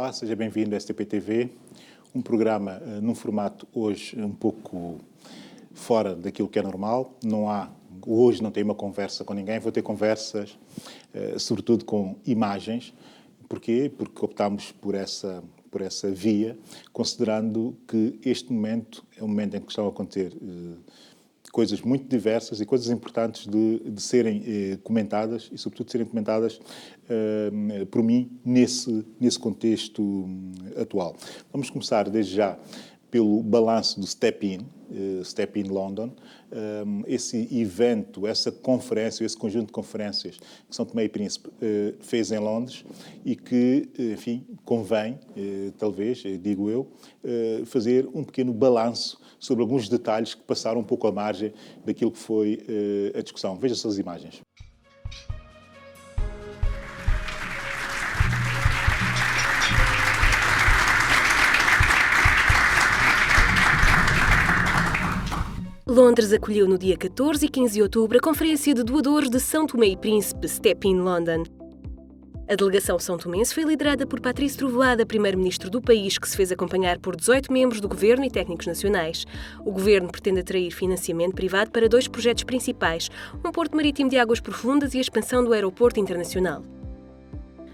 Olá, seja bem-vindo à STP-TV, um programa num formato hoje um pouco fora daquilo que é normal. Hoje não tenho uma conversa com ninguém, vou ter conversas sobretudo com imagens. Porquê? Porque optámos por essa via, considerando que este momento é um momento em que estão a acontecer coisas muito diversas e coisas importantes de serem comentadas e, sobretudo, serem comentadas por mim nesse contexto atual. Vamos começar, desde já, pelo balanço do Step In London, esse evento, essa conferência, esse conjunto de conferências que São Tomé e Príncipe fez em Londres e que, enfim, convém, talvez, digo eu, fazer um pequeno balanço sobre alguns detalhes que passaram um pouco à margem daquilo que foi a discussão. Veja essas imagens. Londres acolheu no dia 14 e 15 de outubro a Conferência de Doadores de São Tomé e Príncipe, Step In London. A delegação são tomense foi liderada por Patrício Trovoada, primeiro-ministro do país, que se fez acompanhar por 18 membros do governo e técnicos nacionais. O governo pretende atrair financiamento privado para 2 projetos principais, um porto marítimo de águas profundas e a expansão do aeroporto internacional.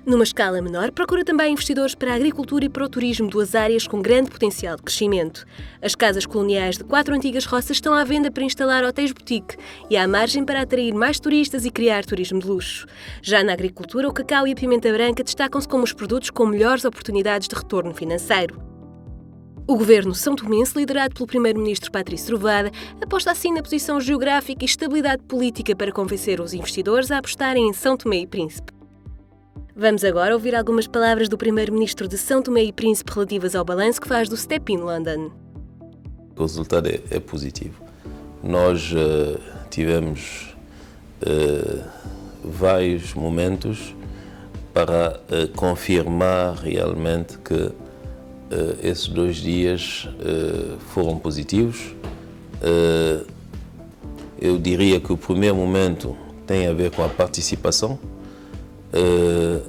Numa escala menor, procura também investidores para a agricultura e para o turismo, 2 áreas com grande potencial de crescimento. As casas coloniais de 4 antigas roças estão à venda para instalar hotéis boutique e há margem para atrair mais turistas e criar turismo de luxo. Já na agricultura, o cacau e a pimenta branca destacam-se como os produtos com melhores oportunidades de retorno financeiro. O governo são-tomense, liderado pelo primeiro-ministro Patrício Trovoada, aposta assim na posição geográfica e estabilidade política para convencer os investidores a apostarem em São Tomé e Príncipe. Vamos agora ouvir algumas palavras do primeiro-ministro de São Tomé e Príncipe relativas ao balanço que faz do Step In London. O resultado é positivo. Nós tivemos vários momentos para confirmar realmente que esses 2 dias foram positivos. Eu diria que o primeiro momento tem a ver com a participação.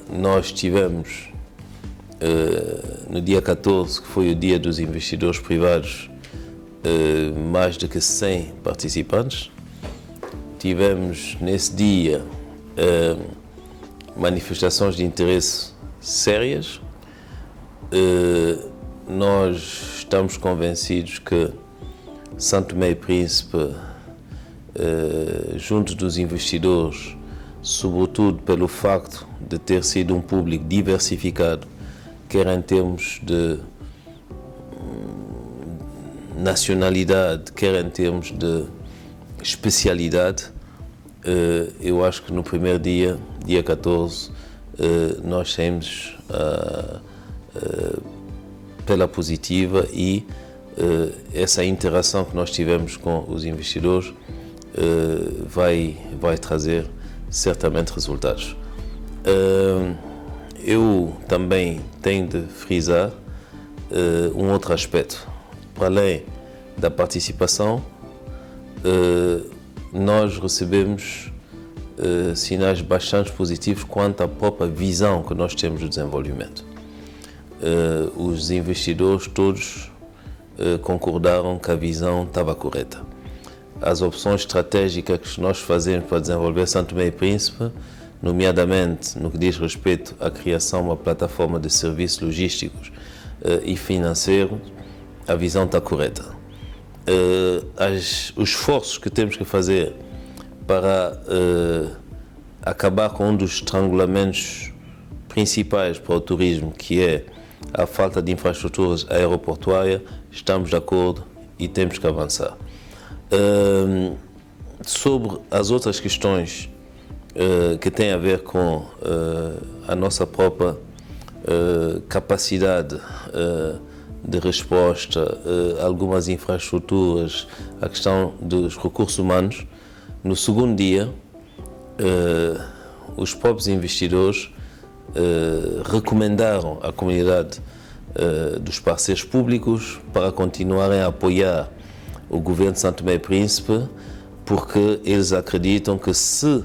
Nós tivemos, no dia 14, que foi o dia dos investidores privados, mais de que 100 participantes. Tivemos, nesse dia, manifestações de interesse sérias. Nós estamos convencidos que São Tomé e Príncipe, junto dos investidores, sobretudo pelo facto de ter sido um público diversificado, quer em termos de nacionalidade, quer em termos de especialidade. Eu acho que no primeiro dia 14, nós saímos pela positiva e essa interação que nós tivemos com os investidores vai trazer certamente resultados. Eu também tenho de frisar um outro aspecto. Para além da participação, nós recebemos sinais bastante positivos quanto à própria visão que nós temos do desenvolvimento. Os investidores todos concordaram que a visão estava correta. As opções estratégicas que nós fazemos para desenvolver São Tomé e Príncipe, nomeadamente no que diz respeito à criação de uma plataforma de serviços logísticos e financeiros, a visão está correta. Os esforços que temos que fazer para acabar com um dos estrangulamentos principais para o turismo, que é a falta de infraestruturas aeroportuárias, estamos de acordo e temos que avançar. Sobre as outras questões que têm a ver com a nossa própria capacidade de resposta, algumas infraestruturas, a questão dos recursos humanos, no segundo dia, os próprios investidores recomendaram à comunidade dos parceiros públicos para continuarem a apoiar o governo de São Tomé e Príncipe, porque eles acreditam que se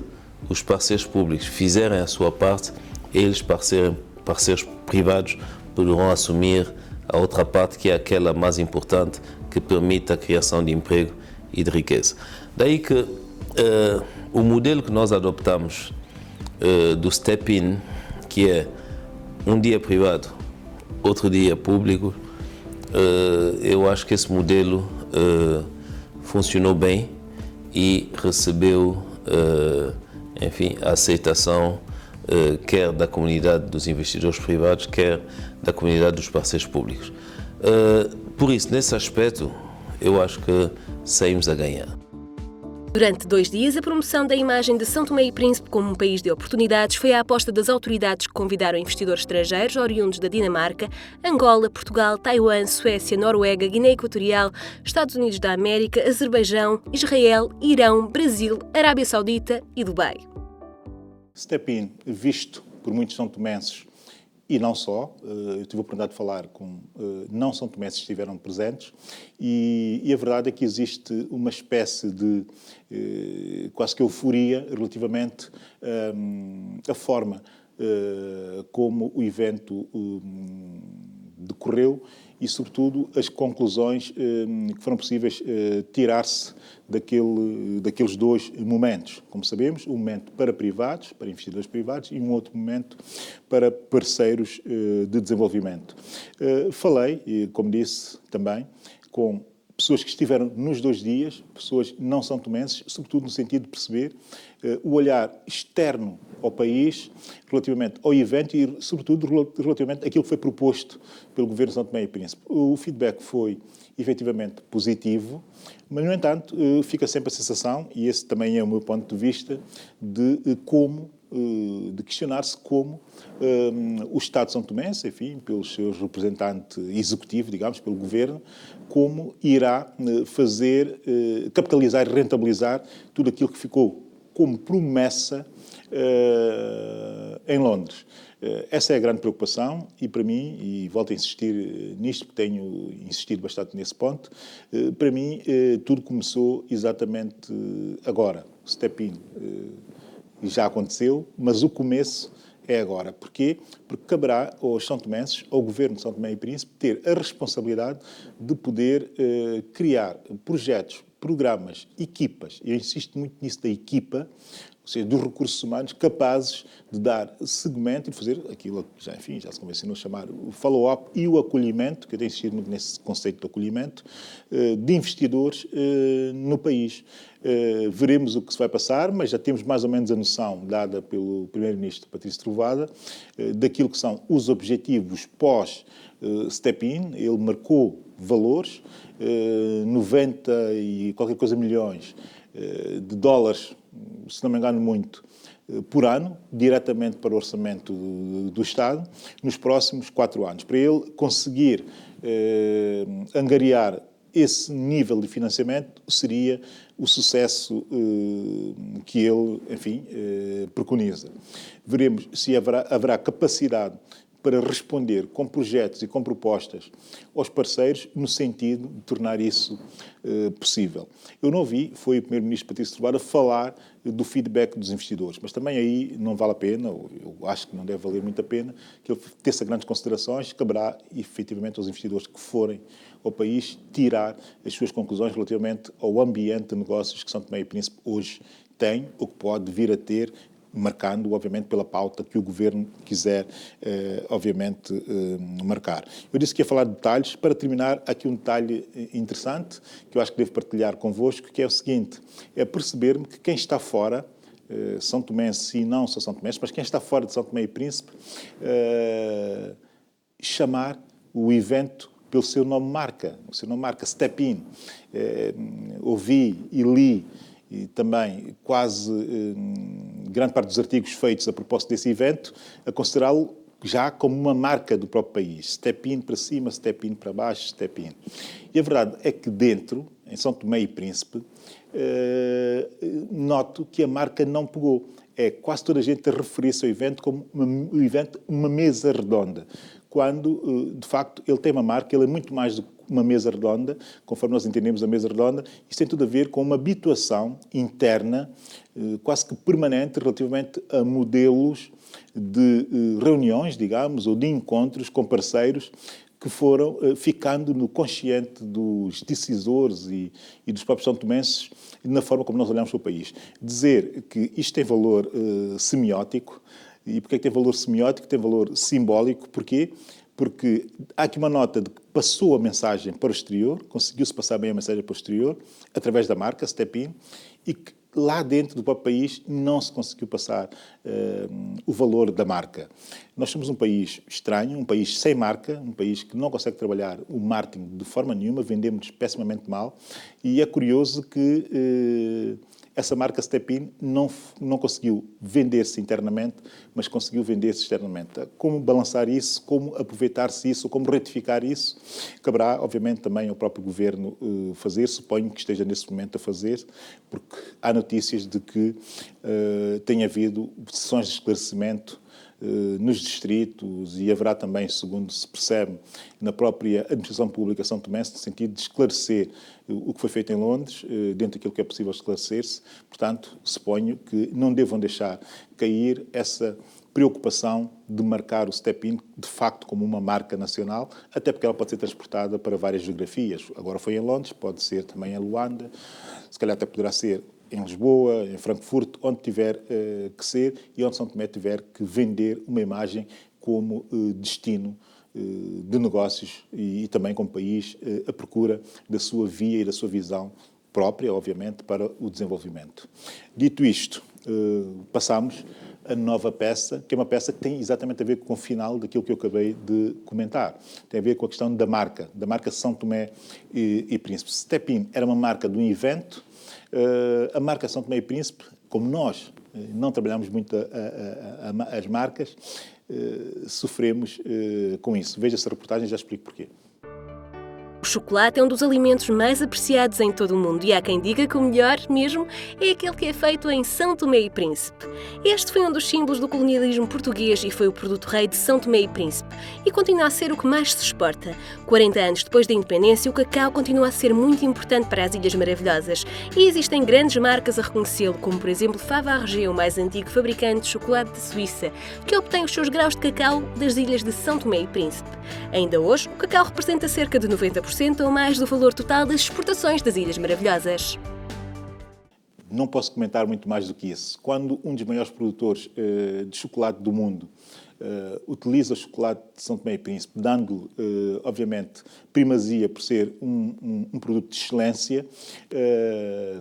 os parceiros públicos fizerem a sua parte, eles, parceiros privados, poderão assumir a outra parte, que é aquela mais importante, que permite a criação de emprego e de riqueza. Daí que o modelo que nós adoptamos do Step-in, que é um dia privado, outro dia público, eu acho que esse modelo funcionou bem e recebeu, enfim, a aceitação quer da comunidade dos investidores privados, quer da comunidade dos parceiros públicos. Por isso, nesse aspecto, eu acho que saímos a ganhar. Durante 2 dias, a promoção da imagem de São Tomé e Príncipe como um país de oportunidades foi a aposta das autoridades que convidaram investidores estrangeiros oriundos da Dinamarca, Angola, Portugal, Taiwan, Suécia, Noruega, Guiné Equatorial, Estados Unidos da América, Azerbaijão, Israel, Irão, Brasil, Arábia Saudita e Dubai. Step-in, visto por muitos são-tomenses e não só, eu tive a oportunidade de falar com não são-tomenses que estiveram presentes e a verdade é que existe uma espécie de quase que euforia relativamente à forma como o evento decorreu e, sobretudo, as conclusões que foram possíveis tirar-se daqueles 2 momentos. Como sabemos, um momento para privados, para investidores privados, e um outro momento para parceiros de desenvolvimento. Falei, como disse também, com pessoas que estiveram nos 2 dias, pessoas não são tomenses, sobretudo no sentido de perceber o olhar externo ao país relativamente ao evento e, sobretudo, relativamente àquilo que foi proposto pelo Governo de São Tomé e Príncipe. O feedback foi, efetivamente, positivo, mas, no entanto, fica sempre a sensação, e esse também é o meu ponto de vista, de questionar-se como o Estado de São Tomé, enfim, pelos seus representantes executivos, digamos, pelo Governo, como irá capitalizar e rentabilizar tudo aquilo que ficou como promessa em Londres. Essa é a grande preocupação e, para mim, e volto a insistir nisto, porque tenho insistido bastante nesse ponto, para mim tudo começou exatamente agora. O Step-in já aconteceu, mas o começo é agora. Porquê? Porque caberá aos são-tomenses, ao Governo de São Tomé e Príncipe, ter a responsabilidade de poder criar projetos, programas, equipas, eu insisto muito nisso da equipa, ou seja, dos recursos humanos capazes de dar seguimento e de fazer aquilo que já se convencionou a chamar o follow-up e o acolhimento, que eu tenho insistido muito nesse conceito de acolhimento, de investidores no país. Veremos o que se vai passar, mas já temos mais ou menos a noção dada pelo Primeiro-Ministro Patrício Trovoada daquilo que são os objetivos pós-Step-in. Ele marcou valores, 90 e qualquer coisa milhões de dólares, se não me engano muito, por ano, diretamente para o orçamento do Estado, nos próximos 4 anos. Para ele conseguir angariar esse nível de financiamento, seria o sucesso que ele, enfim, preconiza. Veremos se haverá capacidade para responder com projetos e com propostas aos parceiros no sentido de tornar isso possível. Eu não ouvi, foi o Primeiro-Ministro Patrício Trovoada falar do feedback dos investidores, mas também aí não vale a pena, eu acho que não deve valer muito a pena, que ele teça grandes considerações, caberá efetivamente aos investidores que forem ao país tirar as suas conclusões relativamente ao ambiente de negócios que São Tomé e Príncipe hoje tem, ou que pode vir a ter, marcando, obviamente, pela pauta que o Governo quiser, obviamente, marcar. Eu disse que ia falar de detalhes. Para terminar, aqui um detalhe interessante, que eu acho que devo partilhar convosco, que é o seguinte, é perceber-me que quem está fora, São Tomense e não só São Tomense, mas quem está fora de São Tomé e Príncipe, chamar o evento pelo seu nome marca, o seu nome marca, Step-in. Ouvi e li e também quase grande parte dos artigos feitos a propósito desse evento, a considerá-lo já como uma marca do próprio país. Step-in para cima, Step-in para baixo, Step-in. E a verdade é que dentro, em São Tomé e Príncipe, noto que a marca não pegou. É quase toda a gente a referir-se ao evento como uma mesa redonda, quando, de facto, ele tem uma marca, ele é muito mais do que uma mesa redonda, conforme nós entendemos a mesa redonda, isso tem tudo a ver com uma habituação interna, quase que permanente, relativamente a modelos de reuniões, digamos, ou de encontros com parceiros que foram ficando no consciente dos decisores e dos próprios são-tomenses na forma como nós olhamos para o país. Dizer que isto tem valor semiótico, e porque é que tem valor semiótico? Tem valor simbólico. Porquê? Porque há aqui uma nota de que passou a mensagem para o exterior, conseguiu-se passar bem a mensagem para o exterior, através da marca Step In, e que lá dentro do próprio país não se conseguiu passar o valor da marca. Nós somos um país estranho, um país sem marca, um país que não consegue trabalhar o marketing de forma nenhuma, vendemos pessimamente mal, e é curioso que essa marca Step In não conseguiu vender-se internamente, mas conseguiu vender-se externamente. Como balançar isso, como aproveitar-se isso, como retificar isso, caberá, obviamente, também ao próprio Governo fazer, suponho que esteja nesse momento a fazer, porque há notícias de que tem havido sessões de esclarecimento nos distritos e haverá também, segundo se percebe, na própria administração pública São Tomense, no sentido de esclarecer o que foi feito em Londres, dentro daquilo que é possível esclarecer-se. Portanto, suponho que não devam deixar cair essa preocupação de marcar o Step In, de facto, como uma marca nacional, até porque ela pode ser transportada para várias geografias. Agora foi em Londres, pode ser também em Luanda, se calhar até poderá ser em Lisboa, em Frankfurt, onde tiver que ser e onde São Tomé tiver que vender uma imagem como destino de negócios e também como país à procura da sua via e da sua visão própria, obviamente, para o desenvolvimento. Dito isto, passamos a nova peça, que é uma peça que tem exatamente a ver com o final daquilo que eu acabei de comentar. Tem a ver com a questão da marca São Tomé e Príncipe. Step In era uma marca de um evento. A marca São Tomé e Príncipe, como nós não trabalhamos muito as marcas, sofremos com isso. Veja essa reportagem e já explico porquê. O chocolate é um dos alimentos mais apreciados em todo o mundo e há quem diga que o melhor mesmo é aquele que é feito em São Tomé e Príncipe. Este foi um dos símbolos do colonialismo português e foi o produto rei de São Tomé e Príncipe e continua a ser o que mais se exporta. 40 anos depois da independência, o cacau continua a ser muito importante para as Ilhas Maravilhosas e existem grandes marcas a reconhecê-lo, como por exemplo Fabergé, o mais antigo fabricante de chocolate de Suíça, que obtém os seus graus de cacau das ilhas de São Tomé e Príncipe. Ainda hoje, o cacau representa cerca de 90% ou mais do valor total das exportações das Ilhas Maravilhosas. Não posso comentar muito mais do que isso. Quando um dos maiores produtores de chocolate do mundo utiliza o chocolate de São Tomé e Príncipe, dando, obviamente, primazia por ser um produto de excelência,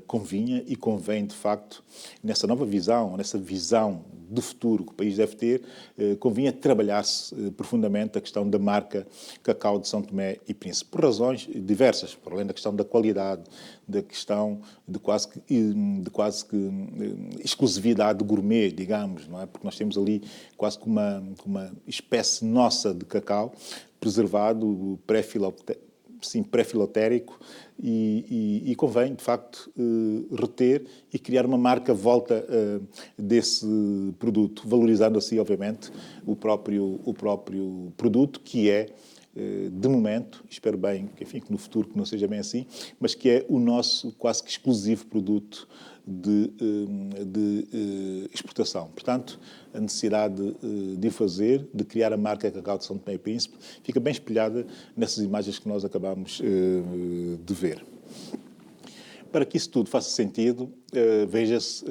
convinha e convém, de facto, nessa nova visão, nessa visão do futuro que o país deve ter, convinha trabalhar-se profundamente a questão da marca Cacau de São Tomé e Príncipe, por razões diversas, por além da questão da qualidade, da questão de quase que exclusividade gourmet, digamos, não é? Porque nós temos ali quase que uma espécie nossa de cacau preservado, pré-filotérico, e convém, de facto, reter e criar uma marca à volta desse produto, valorizando assim, obviamente, o próprio produto, que é, de momento, espero bem que no futuro que não seja bem assim, mas que é o nosso quase que exclusivo produto de exportação. Portanto, a necessidade de o fazer, de criar a marca Cacau de São Tomé e Príncipe, fica bem espelhada nessas imagens que nós acabamos de ver. Para que isso tudo faça sentido, veja-se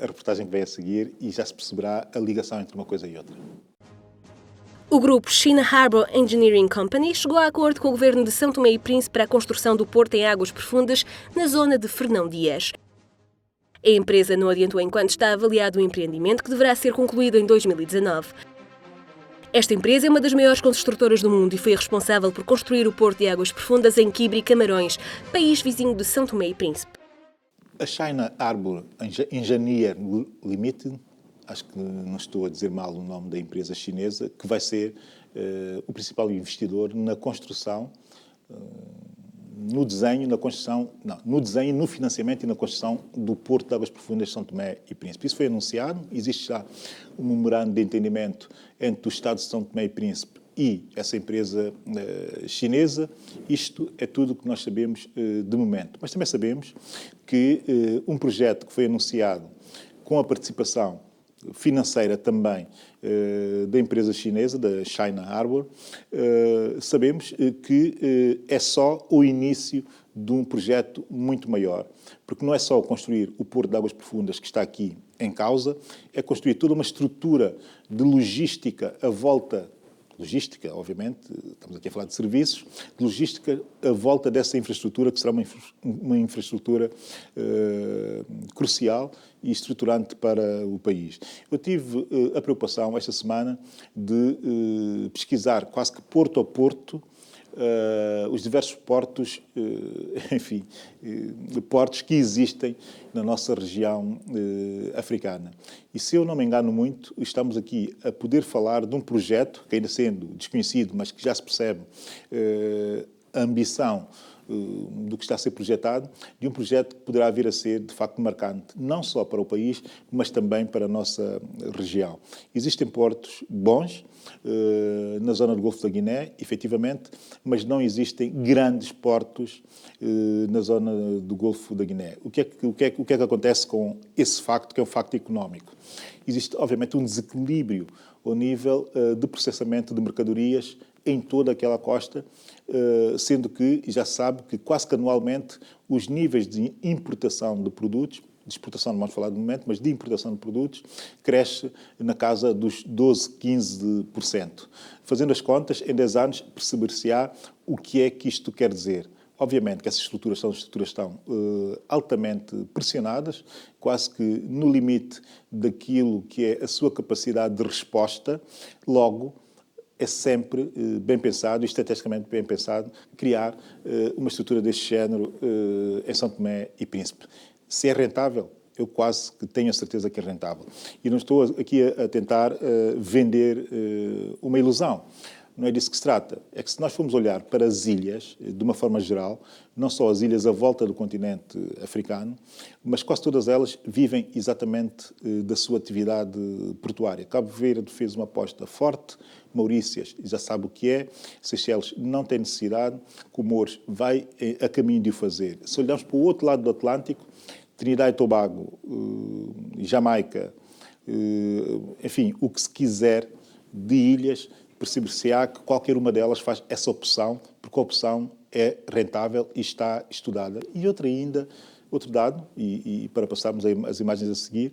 a reportagem que vem a seguir e já se perceberá a ligação entre uma coisa e outra. O grupo China Harbour Engineering Company chegou a acordo com o governo de São Tomé e Príncipe para a construção do porto em águas profundas na zona de Fernão Dias. A empresa não adiantou enquanto está avaliado o empreendimento, que deverá ser concluído em 2019. Esta empresa é uma das maiores construtoras do mundo e foi a responsável por construir o porto de águas profundas em Quibre e Camarões, país vizinho de São Tomé e Príncipe. A China Harbour Engineering Limited, acho que não estou a dizer mal o nome da empresa chinesa, que vai ser o principal investidor na construção, no desenho, no financiamento e na construção do Porto de Águas Profundas de São Tomé e Príncipe. Isso foi anunciado, existe já um memorando de entendimento entre o Estado de São Tomé e Príncipe e essa empresa chinesa. Isto é tudo o que nós sabemos de momento. Mas também sabemos que um projeto que foi anunciado com a participação financeira também da empresa chinesa, da China Harbour, sabemos que é só o início de um projeto muito maior, porque não é só construir o Porto de Águas Profundas que está aqui em causa, é construir toda uma estrutura de logística à volta. Logística, obviamente, estamos aqui a falar de serviços, de logística à volta dessa infraestrutura, que será uma infraestrutura crucial e estruturante para o país. Eu tive a preocupação, esta semana, de pesquisar quase que porto a porto os diversos portos, portos que existem na nossa região africana. E se eu não me engano muito, estamos aqui a poder falar de um projeto, que ainda sendo desconhecido, mas que já se percebe a ambição do que está a ser projetado, de um projeto que poderá vir a ser, de facto, marcante, não só para o país, mas também para a nossa região. Existem portos bons na zona do Golfo da Guiné, efetivamente, mas não existem grandes portos na zona do Golfo da Guiné. O que é que acontece com esse facto, que é um facto económico? Existe, obviamente, um desequilíbrio ao nível de processamento de mercadorias em toda aquela costa, sendo que já se sabe que quase que anualmente os níveis de importação de produtos, de exportação não vamos falar de momento, mas de importação de produtos, cresce na casa dos 12%, 15%. Fazendo as contas, em 10 anos perceber-se-á o que é que isto quer dizer. Obviamente que essas estruturas estão altamente pressionadas, quase que no limite daquilo que é a sua capacidade de resposta. Logo, é sempre bem pensado, estrategicamente bem pensado, criar uma estrutura deste género em São Tomé e Príncipe. Se é rentável, eu quase que tenho a certeza que é rentável. E não estou aqui a tentar vender uma ilusão. Não é disso que se trata. É que se nós formos olhar para as ilhas, de uma forma geral, não só as ilhas à volta do continente africano, mas quase todas elas vivem exatamente da sua atividade portuária. Cabo Verde fez uma aposta forte, Maurícias já sabe o que é, Seychelles não tem necessidade, Comores vai a caminho de o fazer. Se olharmos para o outro lado do Atlântico, Trinidad e Tobago, Jamaica, enfim, o que se quiser de ilhas, perceber-se-á que qualquer uma delas faz essa opção, porque a opção é rentável e está estudada. E outro dado, e para passarmos as imagens a seguir,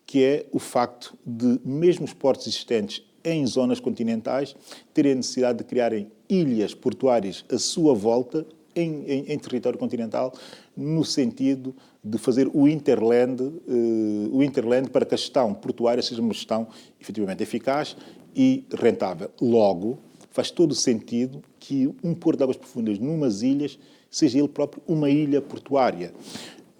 que é o facto de, mesmo os portos existentes em zonas continentais, terem a necessidade de criarem ilhas portuárias à sua volta, em território continental, no sentido de fazer o Interland para que a gestão portuária seja uma gestão efetivamente eficaz e rentável. Logo, faz todo o sentido que um Porto de Águas Profundas numas ilhas seja ele próprio uma ilha portuária.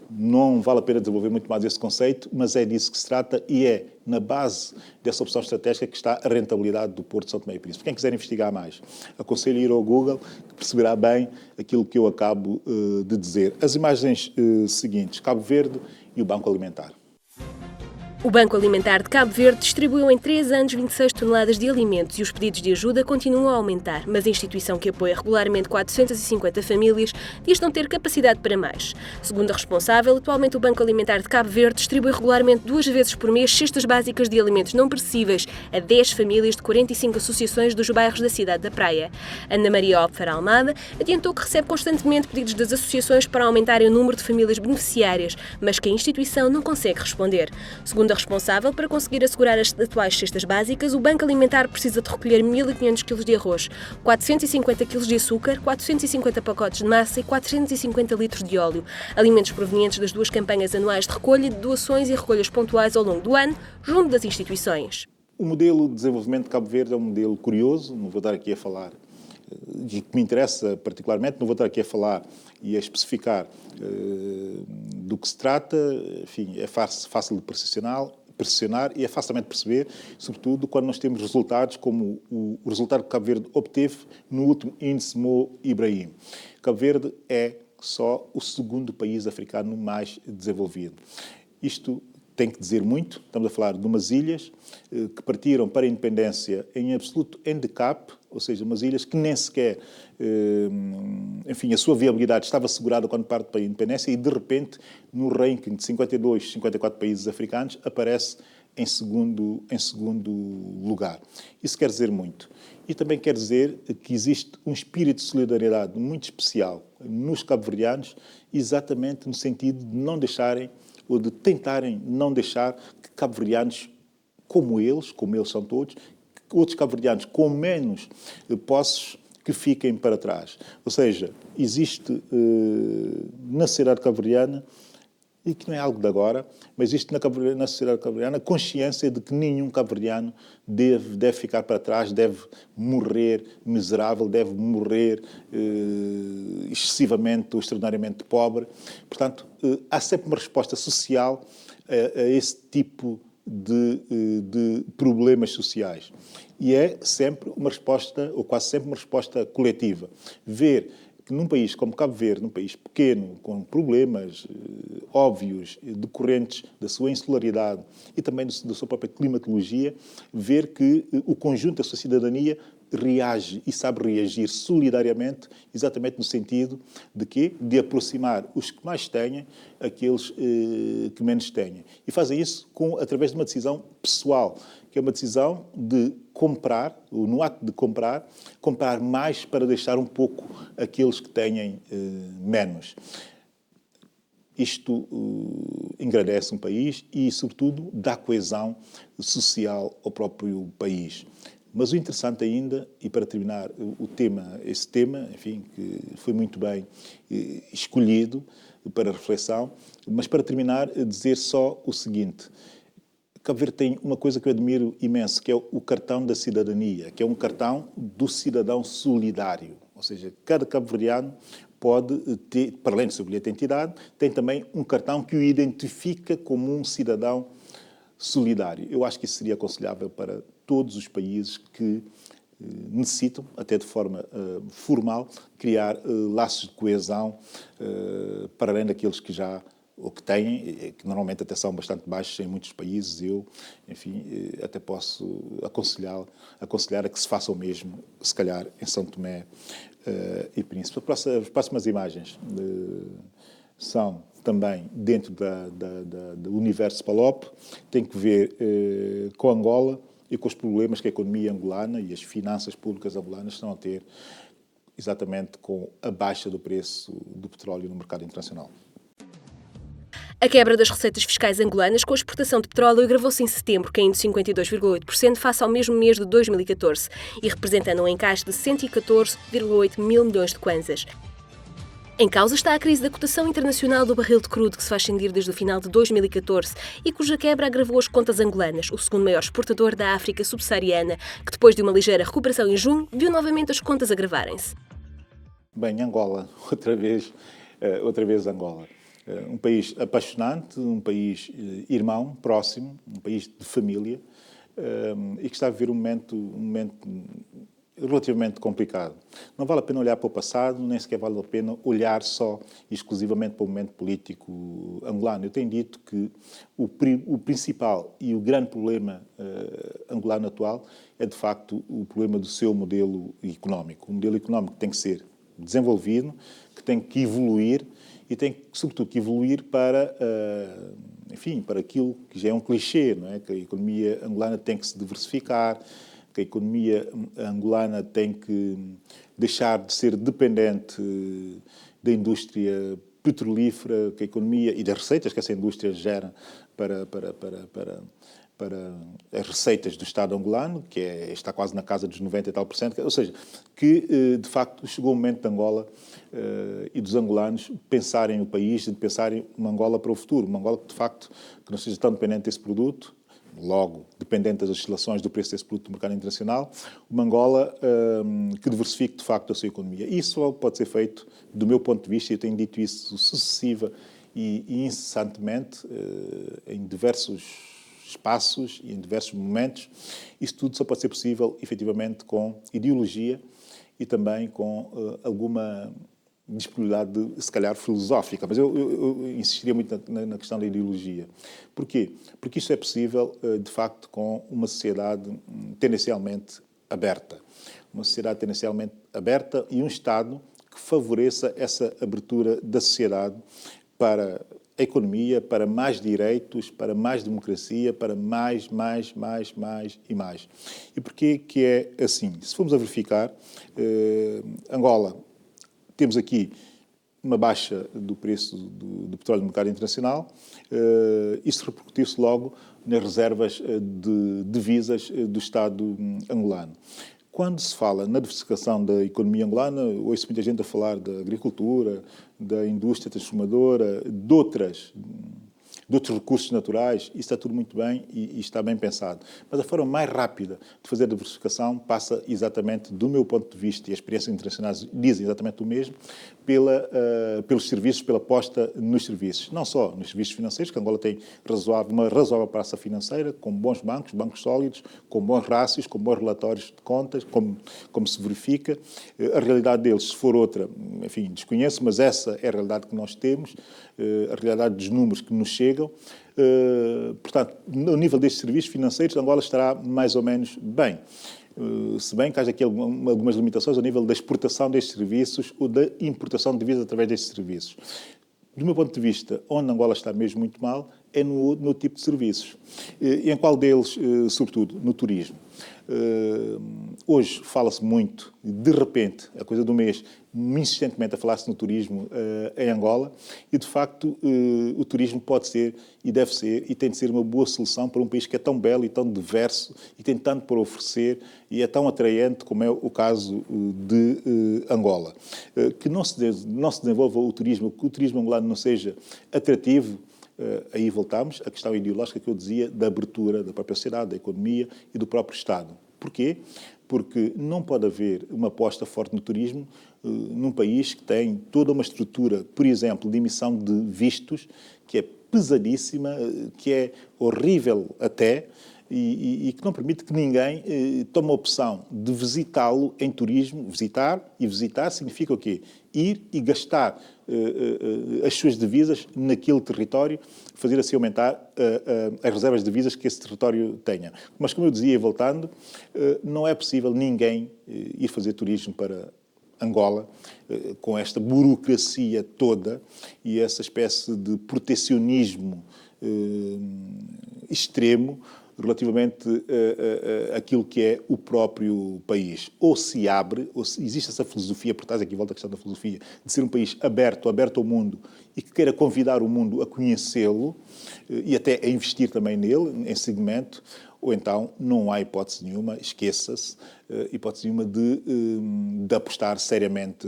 Não vale a pena desenvolver muito mais esse conceito, mas é disso que se trata e é na base dessa opção estratégica que está a rentabilidade do Porto de São Tomé e Príncipe. Quem quiser investigar mais, aconselho a ir ao Google, que perceberá bem aquilo que eu acabo de dizer. As imagens seguintes, Cabo Verde e o Banco Alimentar. O Banco Alimentar de Cabo Verde distribuiu em 3 anos 26 toneladas de alimentos e os pedidos de ajuda continuam a aumentar, mas a instituição que apoia regularmente 450 famílias diz não ter capacidade para mais. Segundo a responsável, atualmente o Banco Alimentar de Cabo Verde distribui regularmente 2 vezes por mês cestas básicas de alimentos não perecíveis a 10 famílias de 45 associações dos bairros da cidade da Praia. Ana Maria Opfer Almada adiantou que recebe constantemente pedidos das associações para aumentarem o número de famílias beneficiárias, mas que a instituição não consegue responder. Segundo a responsável, para conseguir assegurar as atuais cestas básicas, o Banco Alimentar precisa de recolher 1.500 kg de arroz, 450 kg de açúcar, 450 pacotes de massa e 450 litros de óleo. Alimentos provenientes das 2 campanhas anuais de recolha, de doações e recolhas pontuais ao longo do ano, junto das instituições. O modelo de desenvolvimento de Cabo Verde é um modelo curioso, não vou estar aqui a falar, e que me interessa particularmente, não vou estar aqui a falar e a especificar do que se trata, enfim, é fácil de pressionar e é facilmente perceber, sobretudo quando nós temos resultados como o resultado que Cabo Verde obteve no último índice Mo Ibrahim. Cabo Verde é só o 2º país africano mais desenvolvido. Isto tem que dizer muito. Estamos a falar de umas ilhas que partiram para a independência em absoluto handicap, ou seja, umas ilhas que nem sequer, enfim, a sua viabilidade estava assegurada quando parte para a independência e, de repente, no ranking de 52, 54 países africanos, aparece em segundo lugar. Isso quer dizer muito. E também quer dizer que existe um espírito de solidariedade muito especial nos cabo-verdianos, exatamente no sentido de não deixarem, ou de tentarem não deixar que cabo-verdianos como eles são todos, outros cabo-verdianos com menos posses, que fiquem para trás. Ou seja, existe na sociedade cabo-verdiana, e que não é algo de agora, mas existe na sociedade cabo-verdiana a consciência de que nenhum cabo-verdiano deve ficar para trás, deve morrer miserável, deve morrer excessivamente ou extraordinariamente pobre. Portanto, há sempre uma resposta social a esse tipo de problemas sociais. E é sempre uma resposta, ou quase sempre uma resposta coletiva. Ver que num país como Cabo Verde, num país pequeno, com problemas óbvios, decorrentes da sua insularidade e também da sua própria climatologia, ver que o conjunto da sua cidadania reage e sabe reagir solidariamente, exatamente no sentido de quê? De aproximar os que mais têm àqueles que menos têm. E fazem isso através de uma decisão pessoal, que é uma decisão de comprar, ou no ato de comprar mais para deixar um pouco aqueles que têm menos. Isto engrandece um país e, sobretudo, dá coesão social ao próprio país. Mas o interessante ainda, e para terminar esse tema, enfim, que foi muito bem escolhido para reflexão, mas para terminar, dizer só o seguinte: Cabo Verde tem uma coisa que eu admiro imenso, que é o cartão da cidadania, que é um cartão do cidadão solidário. Ou seja, cada cabo-verdiano pode ter, para além do seu bilhete de identidade, tem também um cartão que o identifica como um cidadão solidário. Eu acho que isso seria aconselhável para todos os países que necessitam, até de forma formal, criar laços de coesão para além daqueles que já ou que têm, que normalmente até são bastante baixos em muitos países. Eu, enfim, até posso aconselhar a que se faça o mesmo, se calhar, em São Tomé e Príncipe. As próximas imagens são também dentro do universo PALOP, tem que ver com Angola e com os problemas que a economia angolana e as finanças públicas angolanas estão a ter, exatamente com a baixa do preço do petróleo no mercado internacional. A quebra das receitas fiscais angolanas com a exportação de petróleo agravou-se em setembro, caindo 52,8% face ao mesmo mês de 2014 e representando um encaixe de 114,8 mil milhões de kwanzas. Em causa está a crise da cotação internacional do barril de crudo, que se faz sentir desde o final de 2014 e cuja quebra agravou as contas angolanas, o segundo maior exportador da África subsaariana, que depois de uma ligeira recuperação em junho, viu novamente as contas agravarem-se. Bem, Angola, outra vez Angola. Um país apaixonante, um país irmão, próximo, um país de família e que está a viver um momento relativamente complicado. Não vale a pena olhar para o passado, nem sequer vale a pena olhar só e exclusivamente para o momento político angolano. Eu tenho dito que o principal e o grande problema angolano atual é, de facto, o problema do seu modelo económico. O modelo económico tem que ser desenvolvido, que tem que evoluir e tem, sobretudo, que evoluir para, enfim, para aquilo que já é um clichê, não é? Que a economia angolana tem que se diversificar, que a economia angolana tem que deixar de ser dependente da indústria petrolífera, que a economia e das receitas que essa indústria gera para as receitas do Estado angolano, que está quase na casa dos 90 e tal por cento, ou seja, que de facto chegou o momento de Angola e dos angolanos pensarem o país, de pensarem uma Angola para o futuro, uma Angola que de facto que não seja tão dependente desse produto, logo dependente das oscilações do preço desse produto no mercado internacional, uma Angola que diversifique de facto a sua economia. Isso só pode ser feito, do meu ponto de vista, e eu tenho dito isso sucessiva e incessantemente em diversos espaços e em diversos momentos. Isso tudo só pode ser possível, efetivamente, com ideologia e também com alguma disponibilidade, se calhar, filosófica, mas eu insistiria muito na questão da ideologia. Porquê? Porque isto é possível, de facto, com uma sociedade tendencialmente aberta. Uma sociedade tendencialmente aberta e um Estado que favoreça essa abertura da sociedade para a economia, para mais direitos, para mais democracia, para mais e mais. E porquê que é assim? Se formos a verificar, Angola, temos aqui uma baixa do preço do petróleo no mercado internacional, isso repercutiu-se logo nas reservas de divisas do Estado angolano. Quando se fala na diversificação da economia angolana, ouço muita gente a falar da agricultura, da indústria transformadora, de outros recursos naturais, isso está tudo muito bem e está bem pensado. Mas a forma mais rápida de fazer a diversificação passa exatamente, do meu ponto de vista, e as experiências internacionais dizem exatamente o mesmo, pelos serviços, pela aposta nos serviços. Não só nos serviços financeiros, que Angola tem uma razoável praça financeira, com bons bancos sólidos, com bons rácios, com bons relatórios de contas, como se verifica. A realidade deles, se for outra, enfim, desconheço, mas essa é a realidade que nós temos, a realidade dos números que nos chegam. Portanto, no nível destes serviços financeiros, Angola estará mais ou menos bem. Se bem que haja aqui algumas limitações ao nível da exportação destes serviços ou da importação de divisas através destes serviços. Do meu ponto de vista, onde Angola está mesmo muito mal é no tipo de serviços. E em qual deles, sobretudo, no turismo. Hoje fala-se muito, de repente, a coisa do mês, insistentemente a falar-se no turismo em Angola, e de facto o turismo pode ser e deve ser e tem de ser uma boa solução para um país que é tão belo e tão diverso e tem tanto para oferecer e é tão atraente como é o caso de Angola. Que não se desenvolva o turismo, que o turismo angolano não seja atrativo. Aí voltamos à questão ideológica que eu dizia da abertura da própria sociedade, da economia e do próprio Estado. Porquê? Porque não pode haver uma aposta forte no turismo num país que tem toda uma estrutura, por exemplo, de emissão de vistos, que é pesadíssima, que é horrível até, e que não permite que ninguém tome a opção de visitá-lo em turismo. Visitar significa o quê? Ir e gastar as suas divisas naquele território, fazer assim aumentar as reservas de divisas que esse território tenha. Mas, como eu dizia, voltando, não é possível ninguém ir fazer turismo para Angola com esta burocracia toda e essa espécie de protecionismo extremo relativamente àquilo que é o próprio país. Ou se abre, ou se existe essa filosofia, por trás aqui volta a questão da filosofia, de ser um país aberto ao mundo e que queira convidar o mundo a conhecê-lo e até a investir também nele, em segmento, ou então não há hipótese nenhuma, esqueça-se, hipótese nenhuma de apostar seriamente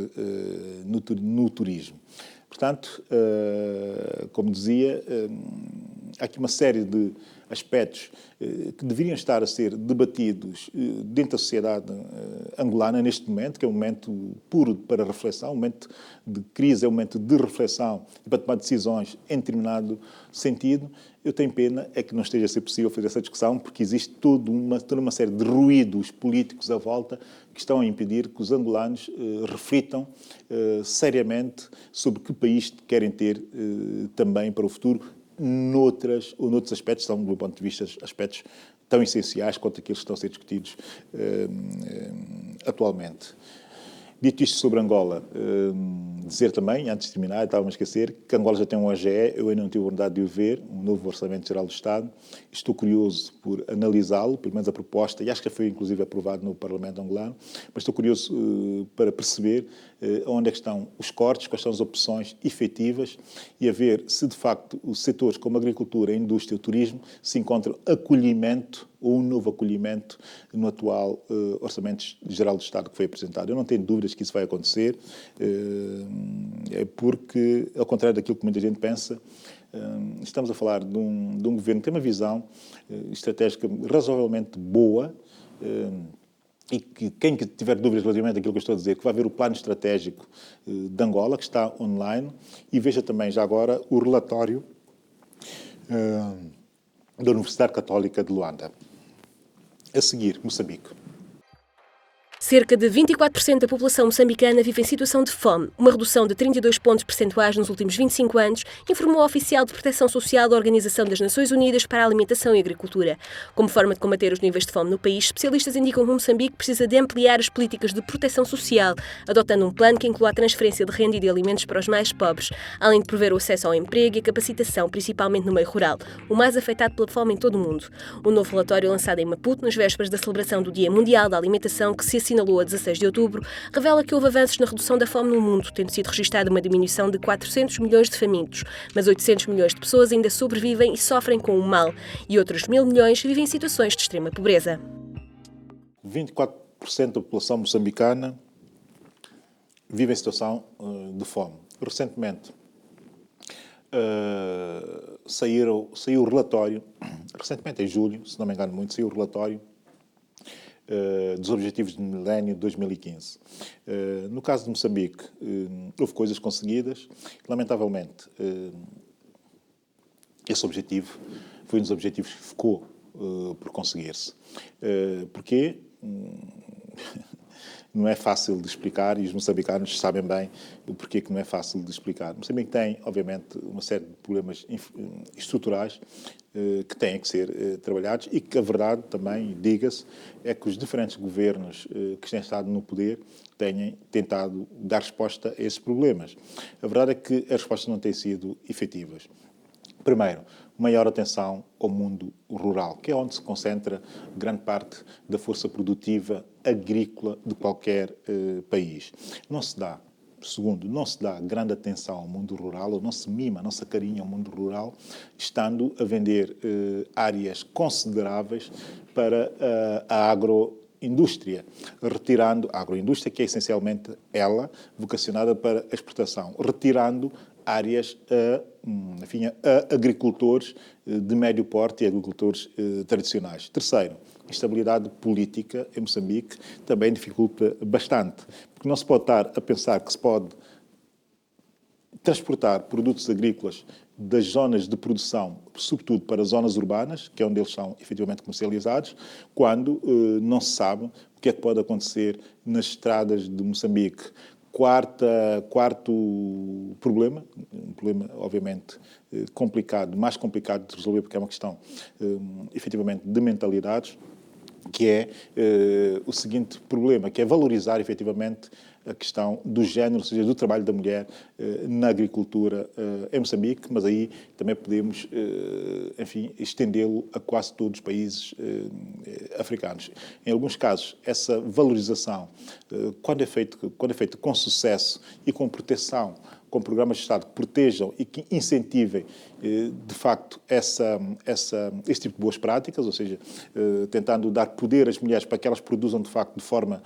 no turismo. Portanto, como dizia, há aqui uma série de aspectos que deveriam estar a ser debatidos dentro da sociedade angolana neste momento, que é um momento puro para reflexão, um momento de crise, é um momento de reflexão e para tomar decisões em determinado sentido. Eu tenho pena é que não esteja a ser possível fazer essa discussão, porque existe toda uma série de ruídos políticos à volta que estão a impedir que os angolanos reflitam seriamente sobre que país querem ter também para o futuro, noutros aspectos, são, do meu ponto de vista, aspectos tão essenciais quanto aqueles que estão a ser discutidos atualmente. Dito isto sobre Angola, dizer também, antes de terminar, estava-me a esquecer, que Angola já tem um OGE, eu ainda não tive a oportunidade de o ver, um novo Orçamento Geral do Estado. Estou curioso por analisá-lo, pelo menos a proposta, e acho que já foi inclusive aprovado no Parlamento angolano, mas estou curioso para perceber onde é que estão os cortes, quais são as opções efetivas e a ver se, de facto, os setores como a agricultura, a indústria e o turismo se encontram acolhimento ou um novo acolhimento no atual Orçamento Geral do Estado que foi apresentado. Eu não tenho dúvidas que isso vai acontecer, porque, ao contrário daquilo que muita gente pensa, estamos a falar de um governo que tem uma visão estratégica razoavelmente boa, e que quem tiver dúvidas relativamente àquilo que eu estou a dizer, que vai ver o plano estratégico de Angola, que está online, e veja também, já agora, o relatório da Universidade Católica de Luanda. A seguir, Moçambique. Cerca de 24% da população moçambicana vive em situação de fome, uma redução de 32 pontos percentuais nos últimos 25 anos, informou o oficial de Proteção Social da Organização das Nações Unidas para a Alimentação e Agricultura. Como forma de combater os níveis de fome no país, especialistas indicam que Moçambique precisa de ampliar as políticas de proteção social, adotando um plano que inclua a transferência de renda e de alimentos para os mais pobres, além de prover o acesso ao emprego e a capacitação, principalmente no meio rural, o mais afetado pela fome em todo o mundo. O novo relatório, lançado em Maputo, nas vésperas da celebração do Dia Mundial da Alimentação, que se assinalou a 16 de outubro, revela que houve avanços na redução da fome no mundo, tendo sido registada uma diminuição de 400 milhões de famintos, mas 800 milhões de pessoas ainda sobrevivem e sofrem com o mal, e outros 1.000 milhões vivem em situações de extrema pobreza. 24% da população moçambicana vive em situação de fome. Recentemente saiu o relatório, recentemente em julho, se não me engano muito, saiu o relatório dos Objetivos de Milénio de 2015. No caso de Moçambique, houve coisas conseguidas. Lamentavelmente, esse objetivo foi um dos objetivos que ficou por conseguir-se. Porquê? Não é fácil de explicar e os moçambicanos sabem bem o porquê que não é fácil de explicar. Moçambique tem, obviamente, uma série de problemas estruturais que têm que ser trabalhados e que a verdade também, diga-se, é que os diferentes governos que têm estado no poder têm tentado dar resposta a esses problemas. A verdade é que as respostas não têm sido efetivas. Primeiro, maior atenção ao mundo rural, que é onde se concentra grande parte da força produtiva agrícola de qualquer país. Não se dá, segundo, não se dá grande atenção ao mundo rural, ou não se mima, não se acarinha ao mundo rural, estando a vender áreas consideráveis para a agroindústria, retirando a agroindústria, que é essencialmente ela, vocacionada para a exportação, retirando áreas a agricultores de médio porte e agricultores tradicionais. Terceiro, instabilidade política em Moçambique também dificulta bastante, porque não se pode estar a pensar que se pode transportar produtos agrícolas das zonas de produção, sobretudo para zonas urbanas, que é onde eles são efetivamente comercializados, quando não se sabe o que é que pode acontecer nas estradas de Moçambique. Quarto problema, um problema obviamente complicado, mais complicado de resolver porque é uma questão efetivamente de mentalidades, que é o seguinte problema, que é valorizar efetivamente a questão do género, ou seja, do trabalho da mulher na agricultura em Moçambique, mas aí também podemos, enfim, estendê-lo a quase todos os países africanos. Em alguns casos, essa valorização, quando é feito com sucesso e com proteção, com programas de Estado que protejam e que incentivem, de facto, esse tipo de boas práticas, ou seja, tentando dar poder às mulheres para que elas produzam, de facto, de forma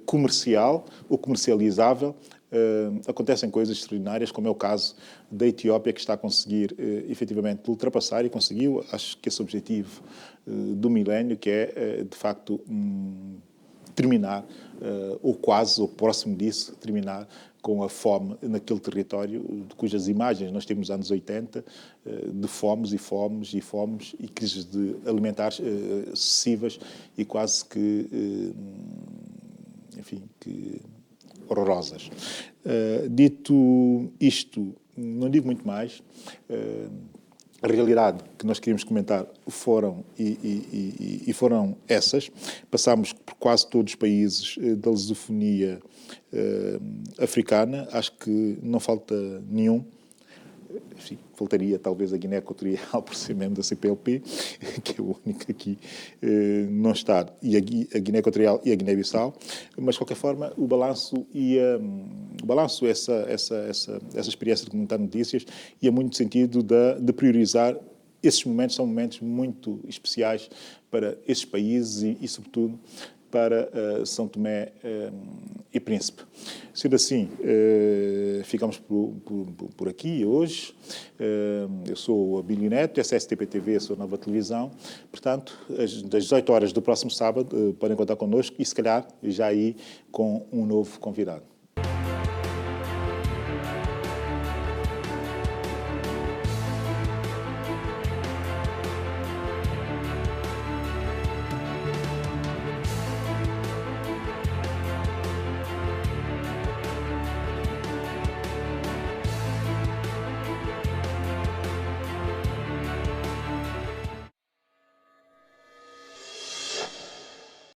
comercial ou comercializável, acontecem coisas extraordinárias, como é o caso da Etiópia, que está a conseguir, efetivamente, ultrapassar e conseguiu, acho que esse objetivo do milénio, que é, de facto, terminar, ou quase, ou próximo disso, terminar com a fome naquele território, cujas imagens nós temos nos anos 80, de fomes e crises alimentares excessivas e quase que, enfim, que horrorosas. Dito isto, não digo muito mais. A realidade que nós queríamos comentar foram essas. Passámos por quase todos os países da lusofonia africana. Acho que não falta nenhum. Enfim, faltaria talvez a Guiné Equatorial por ser membro da CPLP, que é o único aqui não estar, e a Guiné Equatorial e a Guiné-Bissau, mas de qualquer forma o balanço essa experiência de comentar notícias ia muito no sentido de priorizar esses momentos, são momentos muito especiais para esses países e sobretudo para São Tomé e Príncipe. Sendo assim, ficamos por aqui hoje. Eu sou o Abílio Neto, essa é a STP-TV, sou a Nova Televisão. Portanto, das 18 horas do próximo sábado, podem contar connosco e, se calhar, já aí com um novo convidado.